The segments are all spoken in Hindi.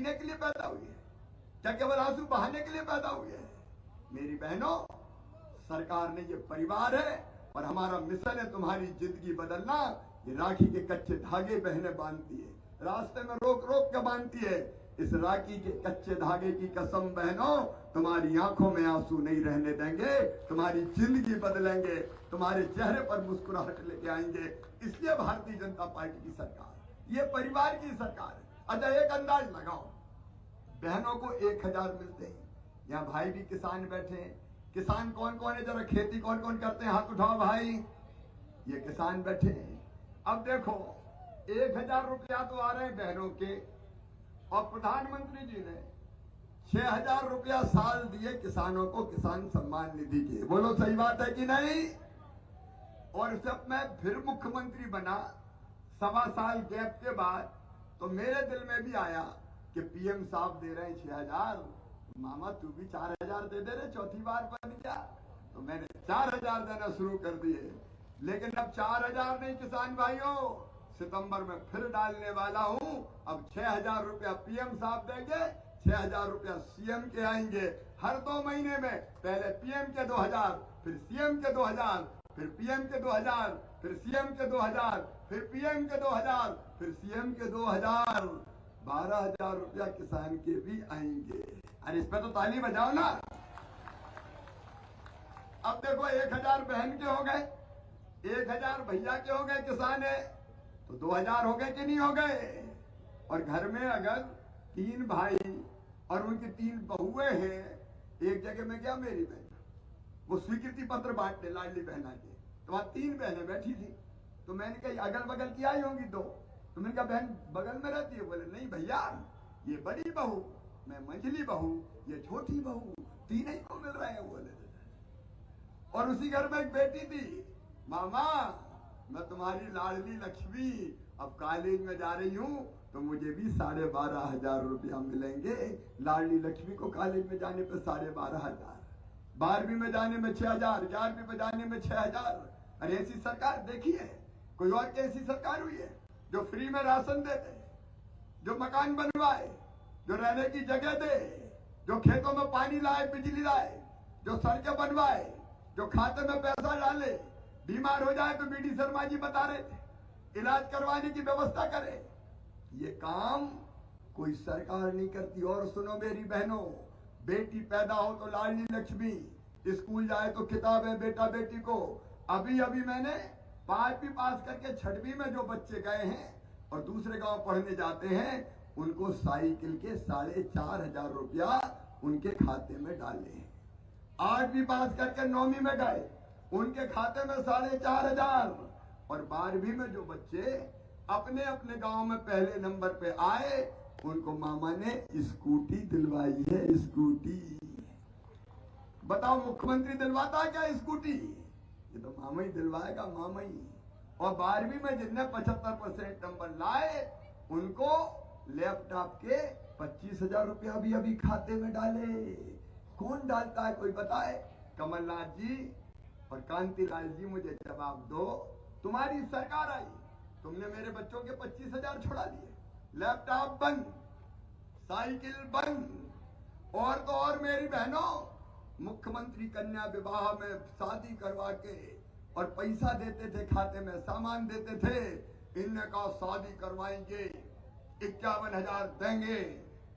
जीने के लिए पैदा हुई है? क्या केवल आंसू बहाने के लिए पैदा हुई है? मेरी बहनों, सरकार ने ये परिवार है और हमारा मिशन है तुम्हारी जिंदगी बदलना। ये राखी के कच्चे धागे बहनें बांधती है, रास्ते में रोक रोक के बांधती है। इस राखी के कच्चे धागे की कसम बहनों, तुम्हारी आंखों में आंसू नहीं रहने देंगे, तुम्हारी जिंदगी बदलेंगे, तुम्हारे चेहरे पर मुस्कुराहट लेके आएंगे। इसलिए भारतीय जनता पार्टी की सरकार, ये परिवार की सरकार है। अच्छा, एक अंदाज लगाओ, बहनों को 1000 मिलते हैं। यहाँ भाई भी किसान बैठे हैं। किसान कौन कौन है? जरा खेती कौन कौन करते हैं? हाथ उठाओ भाई। ये किसान बैठे हैं। अब देखो, 1000 रुपया तो आ रहे हैं बहनों के, और प्रधानमंत्री जी ने 6000 रुपया साल दिए किसानों को किसान सम्मान निधि के। बोलो सही बात है कि नहीं? और जब मैं फिर मुख्यमंत्री बना 1.25 साल गैप के बाद, तो मेरे दिल में भी आया कि पीएम साहब दे रहे हैं 6000, मामा तू भी 4000 दे दे रहे, चौथी बार बन गया। तो मैंने 4000 देना शुरू कर दिए। लेकिन अब 4000 नहीं किसान भाइयों, सितंबर में फिर डालने वाला हूं। अब 6000 रुपया पीएम साहब देंगे, 6000 रुपया सीएम के आएंगे। हर 2 महीने में पहले पीएम के 2000, फिर सीएम के 2000, फिर पीएम के 2000, फिर सीएम के 2000, फिर पीएम के 2000, फिर सीएम के 2000, 12000 रुपया किसान के भी आएंगे। अरे इस पे तो ताली बजाओ ना। अब देखो, 1000 बहन के हो गए, 1000 भैया के हो गए किसान है, तो 2000 हो गए कि नहीं हो गए? और घर में अगर 3 भाई और उनकी 3 बहुएं हैं, एक जगह में क्या मेरी बहन वो स्वीकृति पत्र बांटने लाडली बहना के, तो वहां 3 बहनें बैठी थी। तो मैंने कहा अगल बगल की आई होंगी 2। तो मैंने कहा बहन बगल में रहती है? बोले नहीं भैया, ये बड़ी बहू, मैं मंझली बहू, ये छोटी बहू, 3 ही को मिल रहे हैं। बोले और उसी घर में एक बेटी थी, मामा मैं तुम्हारी लाडली लक्ष्मी, अब कॉलेज में जा रही हूँ तो मुझे भी 12,500 रुपया मिलेंगे। लाडली लक्ष्मी को कॉलेज में जाने पे 12,500, 12वीं में जाने में 6000, 11वीं में जाने में 6000। अरे ऐसी सरकार देखी है? कोई और कैसी सरकार हुई है जो फ्री में राशन दे दे, जो मकान बनवाए, जो रहने की जगह दे, जो खेतों में पानी लाए, बिजली लाए, जो सड़कें बनवाए, जो खाते में पैसा डाले, बीमार हो जाए तो बीडी शर्मा जी बता रहे थे इलाज करवाने की व्यवस्था करे। ये काम कोई सरकार नहीं करती। और सुनो मेरी बहनों, बेटी पैदा हो तो लाडली लक्ष्मी, स्कूल जाए तो किताबें बेटा बेटी को। अभी अभी मैंने 5वीं पास करके 6वीं में जो बच्चे गए हैं और दूसरे गांव पढ़ने जाते हैं, उनको साइकिल के 4500 रुपया उनके खाते में डाले हैं। 8वीं पास करके 9वीं में गए, उनके खाते में 4500। और 12वीं में जो बच्चे अपने अपने गांव में पहले नंबर पे आए, उनको मामा ने स्कूटी दिलवाई है। स्कूटी बताओ, मुख्यमंत्री दिलवाता है क्या स्कूटी? ये तो मामा ही दिलवाएगा, मामा ही। और 12वीं में जिनने 75% नंबर लाए, उनको लैपटॉप के 25,000 रुपया भी अभी खाते में डाले। कौन डालता है कोई बताए? कमलनाथ जी और कांतिलाल जी, मुझे जवाब दो। तुम्हारी सरकार आई, तुमने मेरे बच्चों के 25,000 छुड़ा दिए, लैपटॉप बंद, साइकिल बंद। और तो और मेरी बहनों, मुख्यमंत्री कन्या विवाह में शादी करवा के और पैसा देते थे, खाते में सामान देते थे। इनने कहा शादी करवाएंगे, 51,000 देंगे।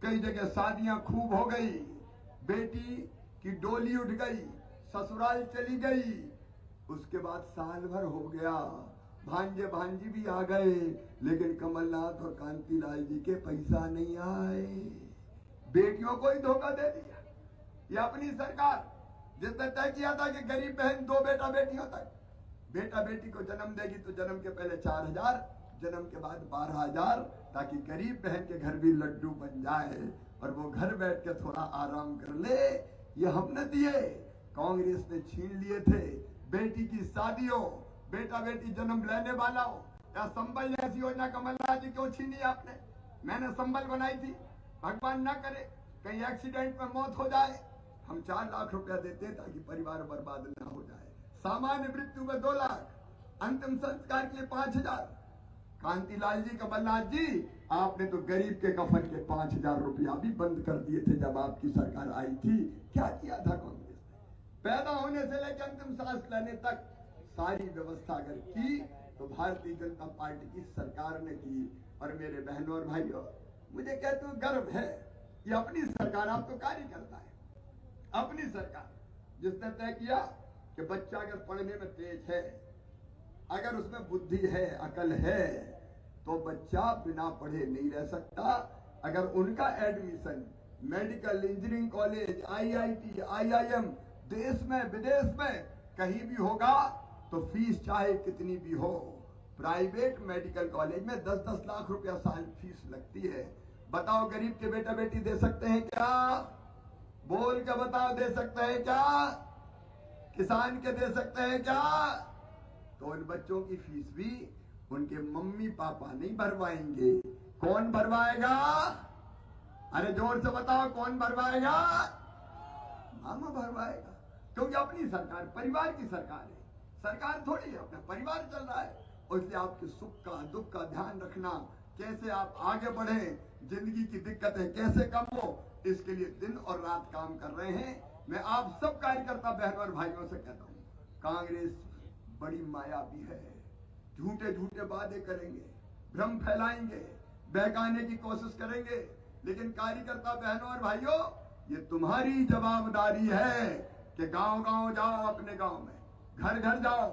कई जगह शादियां खूब हो गई, बेटी की डोली उठ गई, ससुराल चली गई। उसके बाद साल भर हो गया, भांजे भांजी भी आ गए, लेकिन कमलनाथ और कांतिलाल जी के पैसा नहीं आए। बेटियों को ही धोखा दे दिया। ये अपनी सरकार जिसने तय किया था कि गरीब बहन 2 बेटा बेटियों तक, बेटा बेटी को जन्म देगी तो जन्म के पहले 4000, जन्म के बाद 12,000, ताकि गरीब बहन के घर भी लड्डू बन जाए और वो घर बैठ के थोड़ा आराम कर ले। ये हमने दिए, कांग्रेस ने छीन लिए थे। बेटी की शादी हो, बेटा बेटी जन्म लेने वाला हो, या संबल जैसी योजना कमलनाथ जी क्यों छीनी आपने? मैंने संबल बनाई थी। भगवान ना करे कहीं एक्सीडेंट में मौत हो जाए, हम 4 लाख रुपया देते हैं ताकि परिवार बर्बाद ना हो जाए। सामान्य मृत्यु में 2 लाख, अंतिम संस्कार के लिए 5,000। कांतिलाल जी, कमलनाथ जी, आपने तो गरीब के कफन के 5,000 रुपया भी बंद कर दिए थे जब आपकी सरकार आई थी। क्या किया था कांग्रेस ने? पैदा होने से लेकर अंतिम सांस लेने तक सारी व्यवस्था अगर की तो भारतीय जनता पार्टी की सरकार ने की। और मेरे बहनों और भाइयों, मुझे कहते हुए गर्व है कि अपनी सरकार आपको कार्य करता है। अपनी सरकार जिसने तय किया कि बच्चा अगर पढ़ने में तेज है, अगर उसमें बुद्धि है, अकल है, तो बच्चा बिना पढ़े नहीं रह सकता। अगर उनका admission medical, engineering college, IIT, IIM देश में विदेश में कहीं भी होगा तो फीस चाहे कितनी भी हो। प्राइवेट मेडिकल कॉलेज में 10-10 लाख रुपया साल फीस लगती है। बताओ गरीब के बेटा बेटी दे सकते हैं क्या? बोल के बताओ, दे सकते हैं क्या? किसान के दे सकते हैं क्या? तो उन बच्चों की फीस भी उनके मम्मी पापा नहीं भरवाएंगे। कौन भरवाएगा? अरे जोर से बताओ, कौन भरवाएगा? मामा भरवाएगा। क्योंकि अपनी सरकार परिवार की सरकार है। सरकार थोड़ी है, अपना परिवार चल रहा है। और इसलिए आपके सुख का दुख का ध्यान रखना, कैसे आप आगे बढ़े, जिंदगी की दिक्कतें कैसे कम हो, इसके लिए दिन और रात काम कर रहे हैं। मैं आप सब कार्यकर्ता बहनों और भाइयों से कहता हूँ, कांग्रेस बड़ी मायावी है। झूठे झूठे वादे करेंगे, भ्रम फैलाएंगे, बहकाने की कोशिश करेंगे। लेकिन कार्यकर्ता बहनों और भाइयों, ये तुम्हारी जवाबदारी है कि गांव गांव जाओ, अपने गांव में घर घर जाओ।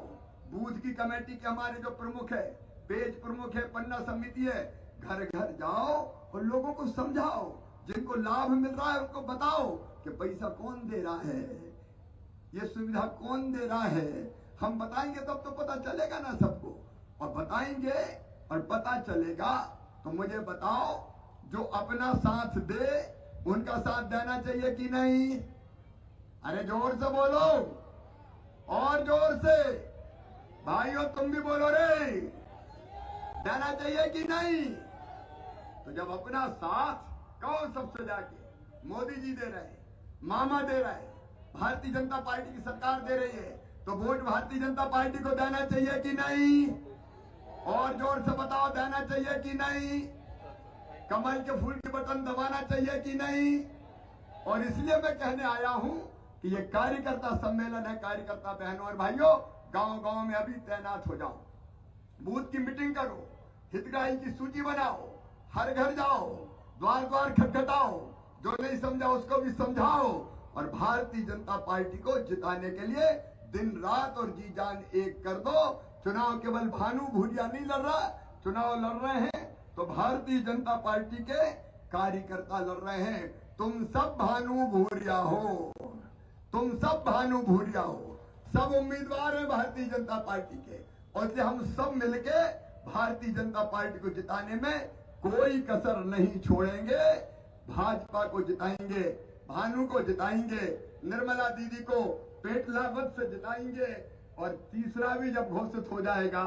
बूथ की कमेटी के हमारे जो प्रमुख है, पेज प्रमुख है, पन्ना समिति है, घर घर जाओ और लोगों को समझाओ। जिनको लाभ मिल रहा है उनको बताओ कि पैसा कौन दे रहा है, ये सुविधा कौन दे रहा है। हम बताएंगे तब तो पता चलेगा ना सबको। और बताएंगे और पता चलेगा तो मुझे बताओ, जो अपना साथ दे उनका साथ देना चाहिए कि नहीं? अरे जोर से बोलो, और जोर से भाइयों, तुम भी बोलो रे, देना चाहिए कि नहीं? तो जब अपना साथ कहो सबसे जाके, मोदी जी दे रहे हैं, मामा दे रहे हैं, भारतीय जनता पार्टी की सरकार दे रही है, तो वोट भारतीय जनता पार्टी को देना चाहिए कि नहीं? और जोर से बताओ, देना चाहिए कि नहीं? कमल के फूल के बटन दबाना चाहिए कि नहीं? और इसलिए मैं कहने आया हूं कि ये कार्यकर्ता सम्मेलन है। कार्यकर्ता बहनों और भाइयों, गांव गांव में अभी तैनात हो जाओ, बूथ की मीटिंग करो, हितग्राही की सूची बनाओ, हर घर जाओ, द्वार द्वार खटखटाओ, जो नहीं समझा उसको भी समझाओ। और भारतीय जनता पार्टी को जिताने के लिए दिन रात और जी जान एक कर दो। चुनाव केवल भानु भूरिया नहीं लड़ रहा, चुनाव लड़ रहे हैं तो भारतीय जनता पार्टी के कार्यकर्ता लड़ रहे हैं। तुम सब भानु भूरिया हो, तुम सब भानु भूरिया हो, सब उम्मीदवार हैं भारतीय जनता पार्टी के। और इसलिए हम सब मिलके भारतीय जनता पार्टी को जिताने में कोई कसर नहीं छोड़ेंगे। भाजपा को जिताएंगे, भानु को जिताएंगे, निर्मला दीदी को पेटलावत से जिताएंगे। और तीसरा भी जब घोषित हो जाएगा